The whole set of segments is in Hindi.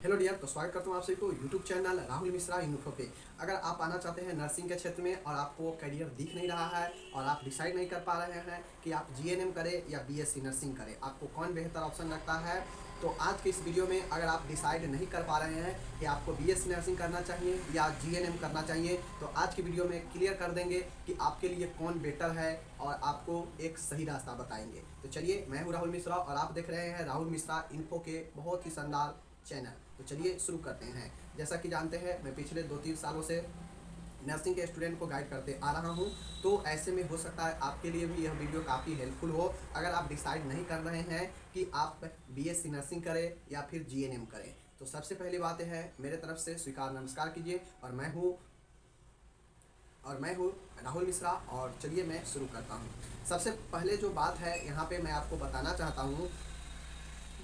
हेलो डियर, तो स्वागत करता हूँ आप सभी को YouTube channel Rahul Mishra info पे। अगर आप आना चाहते हैं नर्सिंग के क्षेत्र में और आपको करियर दिख नहीं रहा है और आप डिसाइड नहीं कर पा रहे हैं कि आप जीएनएम करें या बीएससी नर्सिंग करें, आपको कौन बेहतर ऑप्शन लगता है, तो आज के इस वीडियो में अगर आप डिसाइड नहीं कर पा रहे हैं कि आपको बीएससी नर्सिंग करना चाहिए या जीएनएम करना चाहिए, तो आज की वीडियो में क्लियर कर देंगे कि आपके लिए कौन बेटर है और आपको एक सही रास्ता बताएंगे। तो चलिए, मैं हूँ राहुल मिश्रा और आप देख रहे हैं राहुल मिश्रा इन्फो के बहुत ही शानदार चैनल। तो चलिए शुरू करते हैं। जैसा कि जानते हैं, मैं पिछले 2-3 सालों से नर्सिंग के स्टूडेंट को गाइड करते आ रहा हूं, तो ऐसे में हो सकता है आपके लिए भी यह वीडियो काफ़ी हेल्पफुल हो अगर आप डिसाइड नहीं कर रहे हैं कि आप बीएससी नर्सिंग करें या फिर जीएनएम करें। तो सबसे पहली बात है, मेरे तरफ से स्वीकार नमस्कार कीजिए और मैं हूँ राहुल मिश्रा। और चलिए मैं शुरू करता हूँ। सबसे पहले जो बात है यहाँ पे मैं आपको बताना चाहता हूँ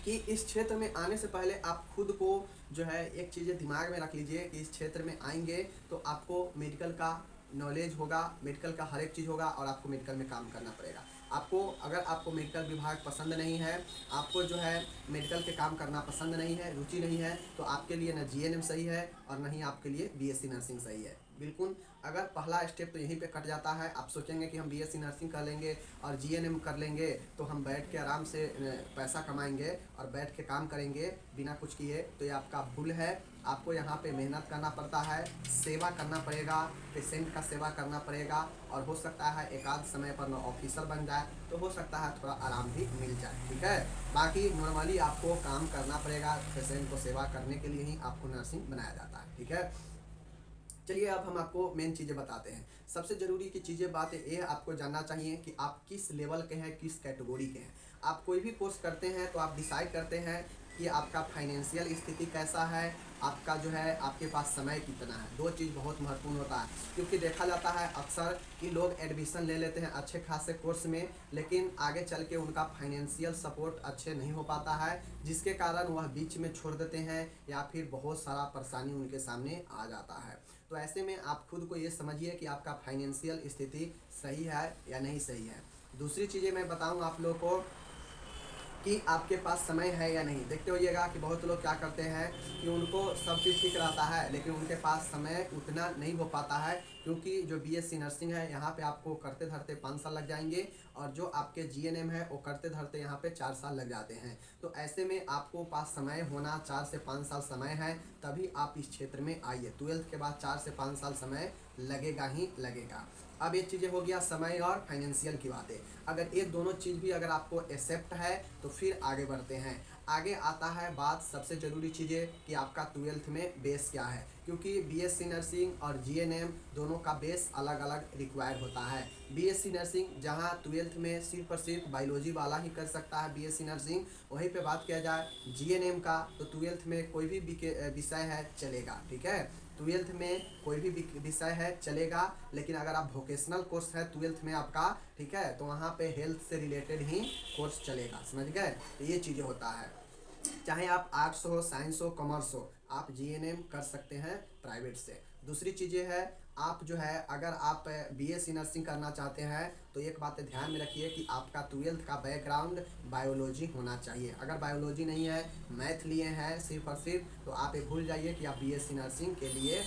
कि इस क्षेत्र में आने से पहले आप खुद को जो है एक चीज़ें दिमाग में रख लीजिए कि इस क्षेत्र में आएंगे तो आपको मेडिकल का नॉलेज होगा, मेडिकल का हर एक चीज़ होगा और आपको मेडिकल में काम करना पड़ेगा। अगर आपको मेडिकल विभाग पसंद नहीं है, आपको जो है मेडिकल के काम करना पसंद नहीं है, रुचि नहीं है, तो आपके लिए न जीएनएम सही है और न ही आपके लिए बीएससी नर्सिंग सही है। बिल्कुल, अगर पहला स्टेप तो यहीं पे कट जाता है। आप सोचेंगे कि हम बीएससी नर्सिंग कर लेंगे और जीएनएम कर लेंगे तो हम बैठ के आराम से पैसा कमाएंगे और बैठ के काम करेंगे बिना कुछ किए, तो ये आपका भूल है। आपको यहाँ पे मेहनत करना पड़ता है, सेवा करना पड़ेगा, पेशेंट का सेवा करना पड़ेगा और हो सकता है एक आध समय पर न ऑफिसर बन जाए तो हो सकता है थोड़ा आराम भी मिल जाए, ठीक है। बाकी नॉर्मली आपको काम करना पड़ेगा, पेशेंट को सेवा करने के लिए ही आपको नर्सिंग बनाया जाता है, ठीक है। चलिए अब हम आपको मेन चीज़ें बताते हैं। सबसे ज़रूरी की चीज़ें बातें ये आपको जानना चाहिए कि आप किस लेवल के हैं, किस कैटेगरी के हैं। आप कोई भी कोर्स करते हैं तो आप डिसाइड करते हैं कि आपका फाइनेंशियल स्थिति कैसा है, आपका जो है आपके पास समय कितना है। दो चीज़ बहुत महत्वपूर्ण होता है, क्योंकि देखा जाता है अक्सर कि लोग एडमिशन ले लेते हैं अच्छे खासे कोर्स में, लेकिन आगे चल के उनका फाइनेंशियल सपोर्ट अच्छे नहीं हो पाता है, जिसके कारण वह बीच में छोड़ देते हैं या फिर बहुत सारा परेशानी उनके सामने आ जाता है। तो ऐसे में आप खुद को ये समझिए कि आपका फाइनेंशियल स्थिति सही है या नहीं सही है। दूसरी चीज़ें मैं बताऊंगा आप लोगों को कि आपके पास समय है या नहीं। देखते होइएगा कि बहुत लोग क्या करते हैं कि उनको सब चीज़ ठीक रहता है लेकिन उनके पास समय उतना नहीं हो पाता है, क्योंकि जो बीएससी नर्सिंग है यहाँ पे आपको करते धरते 5 साल लग जाएंगे और जो आपके जीएनएम है वो करते धरते यहाँ पे 4 साल लग जाते हैं। तो ऐसे में आपको पास समय होना 4 से 5 साल समय है, तभी आप इस क्षेत्र में आइए। 12th के बाद 4 से 5 साल समय लगेगा ही लगेगा। अब ये चीज़ें हो गया समय और फाइनेंशियल की बातें। अगर ये दोनों चीज़ भी अगर आपको एक्सेप्ट है तो फिर आगे बढ़ते हैं। आगे आता है बात सबसे ज़रूरी चीज़ें कि आपका 12th में बेस क्या है, क्योंकि बीएससी नर्सिंग और जीएनएम दोनों का बेस अलग अलग रिक्वायर होता है। बीएससी नर्सिंग जहां 12th में सिर्फ और सिर्फ बायोलॉजी वाला ही कर सकता है बीएससी नर्सिंग, वहीं पे बात किया जाए जीएनएम का तो 12th में कोई भी विषय है चलेगा, ठीक है। 12th में कोई भी विषय है चलेगा, लेकिन अगर आप वोकेशनल कोर्स है 12th में आपका, ठीक है, तो वहाँ पे हेल्थ से रिलेटेड ही कोर्स चलेगा, समझ गए। तो ये चीज़ें होता है, चाहे आप आर्ट्स हो, साइंस हो, कॉमर्स हो, आप जीएनएम कर सकते हैं प्राइवेट से। दूसरी चीज़ें है, आप जो है अगर आप बीएससी नर्सिंग करना चाहते हैं तो एक बात ध्यान में रखिए कि आपका 12th का बैकग्राउंड बायोलॉजी होना चाहिए। अगर बायोलॉजी नहीं है, मैथ लिए हैं सिर्फ और सिर्फ, तो आप ये भूल जाइए कि आप बीएससी नर्सिंग के लिए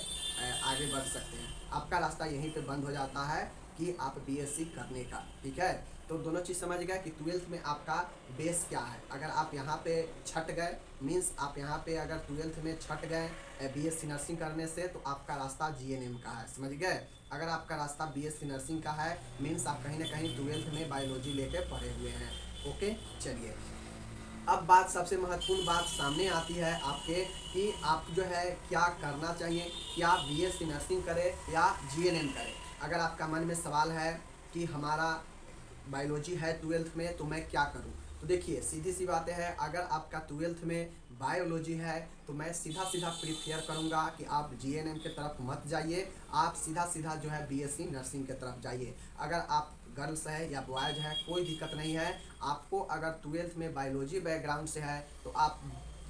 आगे बढ़ सकते हैं। आपका रास्ता यहीं पे बंद हो जाता है कि आप बीएससी करने का, ठीक है। तो दोनों चीज़ समझ गए कि 12th में आपका बेस क्या है। अगर आप यहाँ पे छट गए, मीन्स आप यहाँ पे अगर 12th में छट गए बीएससी नर्सिंग करने से, तो आपका रास्ता जीएनएम का है, समझ गए। अगर आपका रास्ता बीएससी नर्सिंग का है, मीन्स आप कहीं ना कहीं 12th में बायोलॉजी लेके पढ़े हुए हैं। ओके, चलिए अब बात सबसे महत्वपूर्ण बात सामने आती है आपके कि आप जो है क्या करना चाहिए, क्या बीएससी नर्सिंग करें या जीएनएम करें। अगर आपका मन में सवाल है कि हमारा बायोलॉजी है 12th में तो मैं क्या करूं, तो देखिए सीधी सी बातें हैं। अगर आपका 12th में बायोलॉजी है तो मैं सीधा सीधा प्रीफेयर करूंगा कि आप जीएनएम के तरफ मत जाइए, आप सीधा सीधा जो है बीएससी नर्सिंग के तरफ जाइए। अगर आप गर्ल्स है या बॉयज है कोई दिक्कत नहीं है, आपको अगर 12th में बायोलॉजी बैकग्राउंड से है तो आप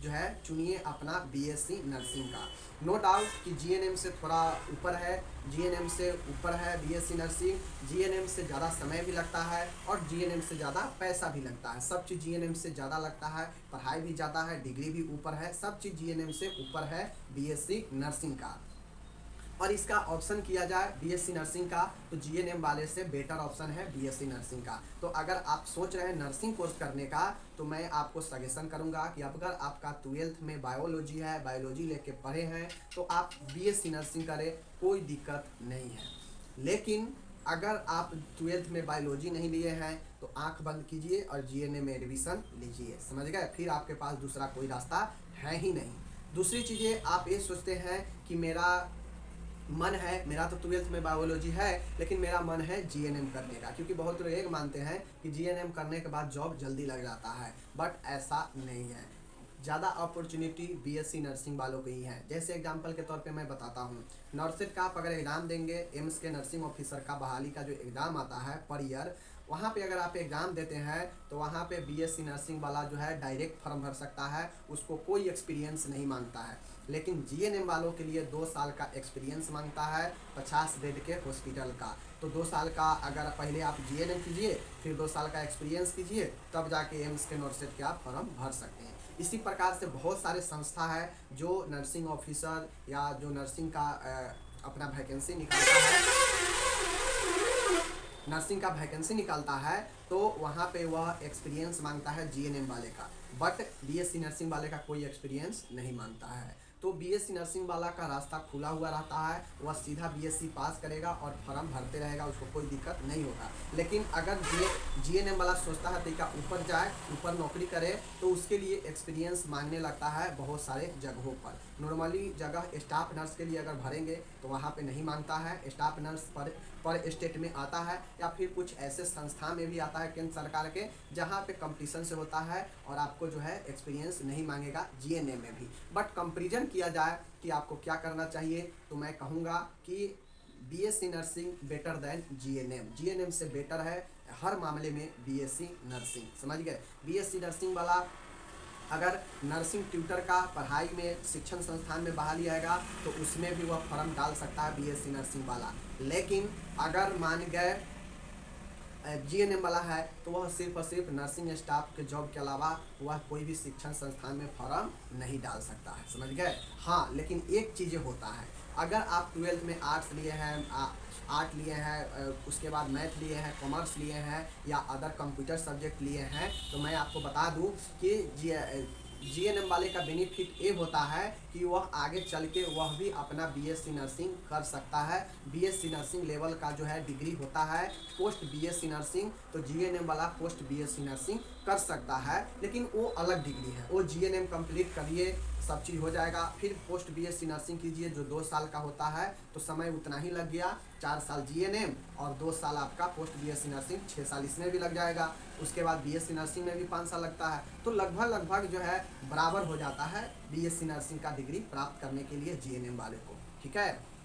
जो है चुनिए अपना बीएससी नर्सिंग का। नो डाउट कि जीएनएम से थोड़ा ऊपर है, जीएनएम से ऊपर है बीएससी नर्सिंग, जीएनएम से ज़्यादा समय भी लगता है और जीएनएम से ज़्यादा पैसा भी लगता है। सब चीज़ जीएनएम से ज़्यादा लगता है, पढ़ाई भी ज़्यादा है, डिग्री भी ऊपर है, सब चीज़ जीएनएम से ऊपर है बीएससी नर्सिंग का। और इसका ऑप्शन किया जाए बीएससी नर्सिंग का तो जीएनएम वाले से बेटर ऑप्शन है बीएससी नर्सिंग का। तो अगर आप सोच रहे हैं नर्सिंग कोर्स करने का तो मैं आपको सजेशन करूंगा कि अगर आपका 12th में बायोलॉजी है, बायोलॉजी लेके पढ़े हैं तो आप बीएससी नर्सिंग करें, कोई दिक्कत नहीं है। लेकिन अगर आप 12th में बायोलॉजी नहीं लिए हैं तो आंख बंद कीजिए और जीएनएम में एडमिशन लीजिए, समझ गए। फिर आपके पास दूसरा कोई रास्ता है ही नहीं। दूसरी चीज़ें आप ये सोचते हैं कि मेरा मन है, मेरा तो 12th में बायोलॉजी है लेकिन मेरा मन है जीएनएम करने का, क्योंकि बहुत लोग एक मानते हैं कि जीएनएम करने के बाद जॉब जल्दी लग जाता है, बट ऐसा नहीं है। ज़्यादा अपॉर्चुनिटी बीएससी नर्सिंग वालों की ही है। जैसे एग्जांपल के तौर पे मैं बताता हूँ, नर्सिंग का आप अगर एग्ज़ाम देंगे, एम्स के नर्सिंग ऑफिसर का बहाली का जो एग्ज़ाम आता है पर ईयर, वहाँ पे अगर आप एग्ज़ाम देते हैं तो वहाँ पे बीएससी नर्सिंग वाला जो है डायरेक्ट फॉर्म भर सकता है, उसको कोई एक्सपीरियंस नहीं मांगता है। लेकिन जीएनएम वालों के लिए 2 साल का एक्सपीरियंस मांगता है 50 बेड के हॉस्पिटल का। तो 2 साल का अगर पहले आप जीएनएम कीजिए, फिर 2 साल का एक्सपीरियंस कीजिए, तब जाके एम्स के नर्सिंग के आप फॉर्म भर सकते हैं। इसी प्रकार से बहुत सारे संस्था है जो नर्सिंग ऑफिसर या जो नर्सिंग का अपना वैकेंसी निकालता है, नर्सिंग का वैकेंसी निकालता है, तो वहाँ पे वह एक्सपीरियंस मांगता है जीएनएम वाले का, बट बीएससी नर्सिंग वाले का कोई एक्सपीरियंस नहीं मांगता है। तो बीएससी नर्सिंग वाला का रास्ता खुला हुआ रहता है, वह सीधा बीएससी पास करेगा और फॉर्म भरते रहेगा, उसको कोई दिक्कत नहीं होगा। लेकिन अगर जीएनएम वाला सोचता है तरीका ऊपर जाए, ऊपर नौकरी करे, तो उसके लिए एक्सपीरियंस मांगने लगता है बहुत सारे जगहों पर। नॉर्मली जगह स्टाफ नर्स के लिए अगर भरेंगे तो वहाँ पे नहीं मांगता है, स्टाफ नर्स पर स्टेट में आता है या फिर कुछ ऐसे संस्था में भी आता है केंद्र सरकार के, जहाँ पे कंपटीशन से होता है और आपको जो है एक्सपीरियंस नहीं मांगेगा जीएनएम में भी। बट कंपेरिजन किया जाए कि आपको क्या करना चाहिए तो मैं कहूँगा कि BSc nursing better than GNM, GNM से बेटर है हर मामले में बीएससी नर्सिंग, समझ गए। बीएससी नर्सिंग वाला अगर नर्सिंग ट्यूटर का पढ़ाई में शिक्षण संस्थान में बहाली आएगा तो उसमें भी वह फॉर्म डाल सकता है बीएससी नर्सिंग वाला। लेकिन अगर मान गए जीएनएम वाला है तो वह सिर्फ और सिर्फ नर्सिंग स्टाफ के जॉब के अलावा वह कोई भी शिक्षण संस्थान में फॉर्म नहीं डाल सकता है, समझ गए। हाँ, लेकिन एक चीज़ होता है, अगर आप 12th में आर्ट्स लिए हैं, आर्ट लिए हैं, उसके बाद मैथ लिए हैं, कॉमर्स लिए हैं या अदर कंप्यूटर सब्जेक्ट लिए हैं, तो मैं आपको बता दूं कि जीएनएम वाले का बेनिफिट ये होता है कि वह आगे चल के वह भी अपना बीएससी नर्सिंग कर सकता है। बीएससी नर्सिंग लेवल का जो है डिग्री होता है पोस्ट बीएससी नर्सिंग, तो जीएनएम वाला पोस्ट बीएससी नर्सिंग कर सकता है, लेकिन वो अलग डिग्री है। वो जीएनएम कंप्लीट करिए, सब चीज़ हो जाएगा, फिर पोस्ट बीएससी नर्सिंग कीजिए जो 2 साल का होता है, तो समय उतना ही लग गया, 4 साल जीएनएम और 2 साल आपका पोस्ट बीएससी नर्सिंग, 6 साल इसमें भी लग जाएगा। उसके बाद बीएससी नर्सिंग में भी 5 साल लगता है, तो लगभग जो है बराबर हो जाता है बीएससी नर्सिंग का डिग्री प्राप्त करने के लिए जीएनएम वाले को, ठीक है।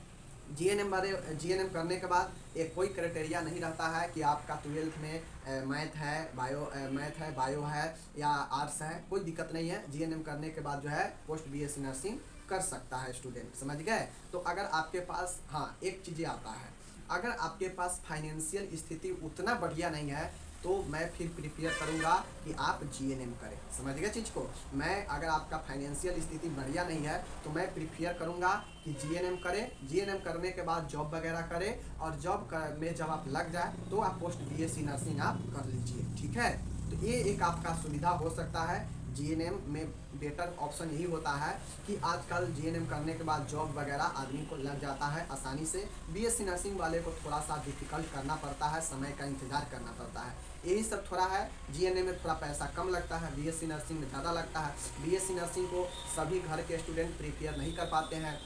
जीएनएम करने के बाद एक कोई क्राइटेरिया नहीं रहता है कि आपका 12th में मैथ है, बायो है या आर्ट्स है, कोई दिक्कत नहीं है। जीएनएम करने के बाद जो है पोस्ट बीएससी नर्सिंग कर सकता है स्टूडेंट, समझ गए। तो अगर आपके पास, हाँ, एक चीज़ें आता है, अगर आपके पास फाइनेंशियल स्थिति उतना बढ़िया नहीं है तो मैं फिर प्रिपेयर करूंगा कि आप जीएनएम करें, समझ गए चीज़ को। मैं अगर आपका फाइनेंशियल स्थिति बढ़िया नहीं है तो मैं प्रिपेयर करूंगा कि जीएनएम करें, जीएनएम करने के बाद जॉब वगैरह करें और जॉब में जब आप लग जाए तो आप पोस्ट बीएससी नर्सिंग आप कर लीजिए, ठीक है। तो ये एक आपका सुविधा हो सकता है। जीएनएम में बेटर ऑप्शन यही होता है कि आजकल जीएनएम करने के बाद जॉब वगैरह आदमी को लग जाता है आसानी से। बीएससी नर्सिंग वाले को थोड़ा सा डिफिकल्ट करना पड़ता है, समय का इंतजार करना पड़ता है, यही सब थोड़ा है। जीएनएम में थोड़ा पैसा कम लगता है, बीएससी नर्सिंग में ज़्यादा लगता है। बीएससी नर्सिंग को सभी घर के स्टूडेंट प्रिपेयर नहीं कर पाते हैं,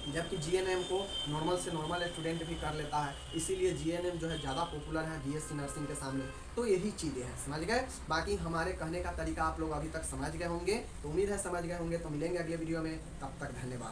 जबकि जीएनएम को नॉर्मल से नॉर्मल स्टूडेंट भी कर लेता है, इसीलिए जीएनएम जो है ज़्यादा पॉपुलर है बीएससी नर्सिंग के सामने। तो यही चीज़ें हैं, समझ गए। बाकी हमारे कहने का तरीका आप लोग अभी तक समझ गए होंगे, तो उम्मीद है समझ गए होंगे। तो मिलेंगे अगले वीडियो में, तब तक धन्यवाद।